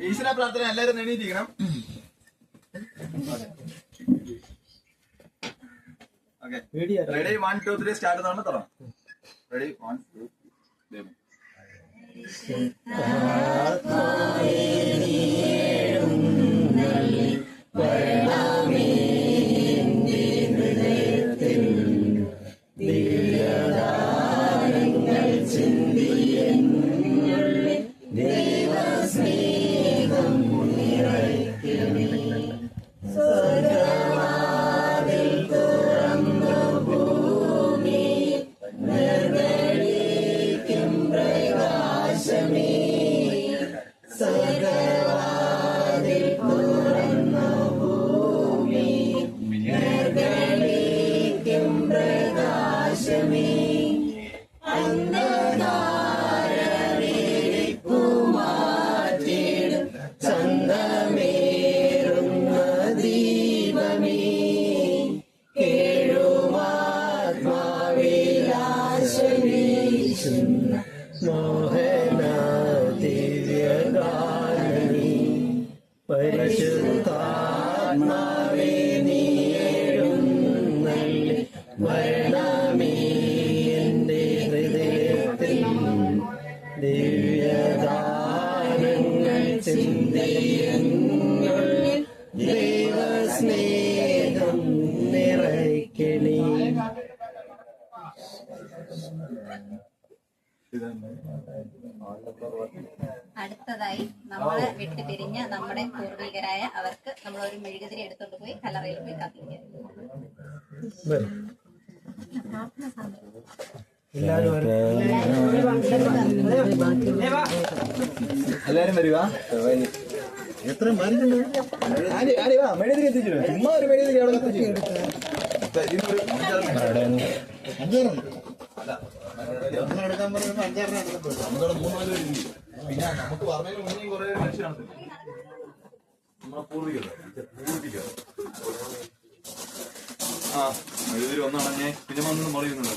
ഈശ്വര പ്രാർത്ഥന എല്ലാവരും എണീറ്റിരിക്കണം. റെഡി 1 2 3 സ്റ്റാർട്ട് എന്നാണ് തുടങ്ങാം. റെഡി 1 2 3. അടുത്തതായി നമ്മളെ വിട്ടുപിരിഞ്ഞ നമ്മുടെ പൂർവികരായ അവർക്ക് നമ്മൾ ഒരു മെഴുകുതിരി എടുത്തോണ്ട് പോയി കല്ലറയിൽ പോയി കത്തിക്കുക. എല്ലാരും വരിക. എത്ര മെഴുകുതിരി എത്തിച്ചു. ചുമ്മാ ഒരു മെഴുകുതിരി അവിടെ കത്തിച്ചു. എടുക്കാൻ പറയുമ്പോ 5-6 പിന്നെ നമുക്ക് പറഞ്ഞതിന് മുന്നേ കുറെ ലക്ഷ്യമാണ് നമ്മളെ പൂർവികർ. ആ മെഴുകുതിരി ഒന്നണഞ്ഞേ പിന്നെ വന്നു മറിയുന്നുണ്ട്.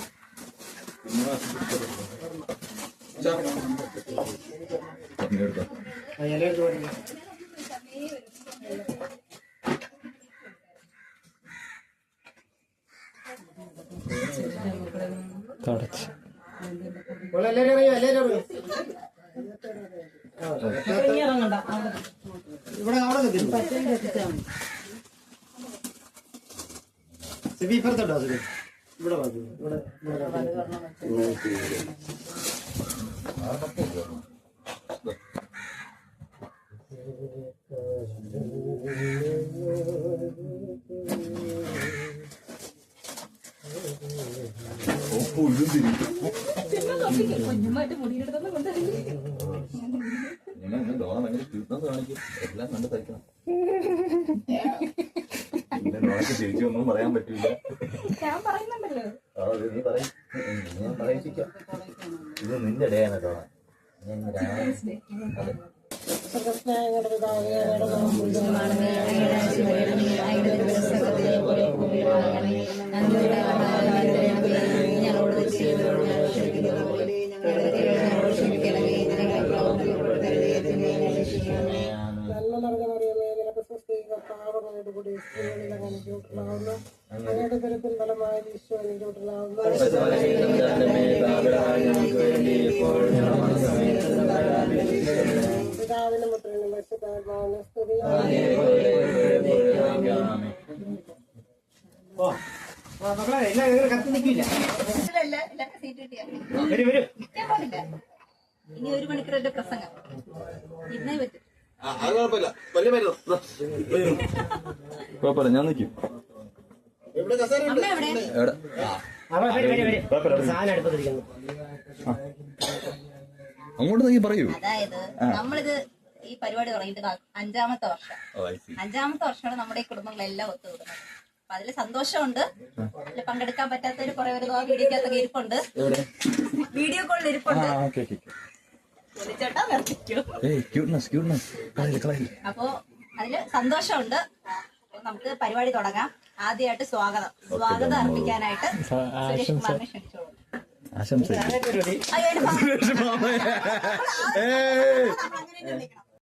ഇപ്പുറത്തോട്ടോ ഇവിടെ ഇവിടെ എല്ലാം കണ്ട് തയ്ക്കണം. തിരിച്ചൊന്നും പറയാൻ പറ്റില്ല. നീ പറയും, ഞാൻ പറയിപ്പിക്കാം. ഇത് നിന്റെ ഡേയാണ് കേട്ടോ. ഇനി 1 മണിക്കൂറിന്റെ പ്രസംഗം ഇന്നേ പറ്റും. അത് കുഴപ്പമില്ല. വലിയ കുഴപ്പമില്ല, ഞാൻ നിൽക്കും. അങ്ങോട്ട് നീ പറയൂ. അതായത് നമ്മളിത് ഈ പരിപാടി തുടങ്ങിയിട്ട് 5ാമത്തെ വർഷം. 5ാമത്തെ വർഷമാണ് നമ്മുടെ ഈ കുടുംബങ്ങളെല്ലാം ഒത്തുകൂടുന്നത്. അപ്പൊ അതില് സന്തോഷമുണ്ട്. അതിൽ പങ്കെടുക്കാൻ പറ്റാത്തവര് കുറെ ഒരു വീഡിയോക്കകത്തൊക്കെ ഇരിപ്പുണ്ട്, വീഡിയോ കോളിൽ ഇരിപ്പുണ്ട്. അപ്പോ അതില് സന്തോഷമുണ്ട്. നമുക്ക് പരിപാടി തുടങ്ങാം. ആദ്യമായിട്ട് സ്വാഗതം അർപ്പിക്കാനായിട്ട് സുരേഷ് കുമാറിനെ ക്ഷണിച്ചോളൂ. ആശംസിക്കും. പരിപാടി അയ്യോ, എന്റെ ഭാര്യ. സുരേഷ് മാമ. നമ്മൾ അങ്ങനെ തന്നെ വിളിക്കണം.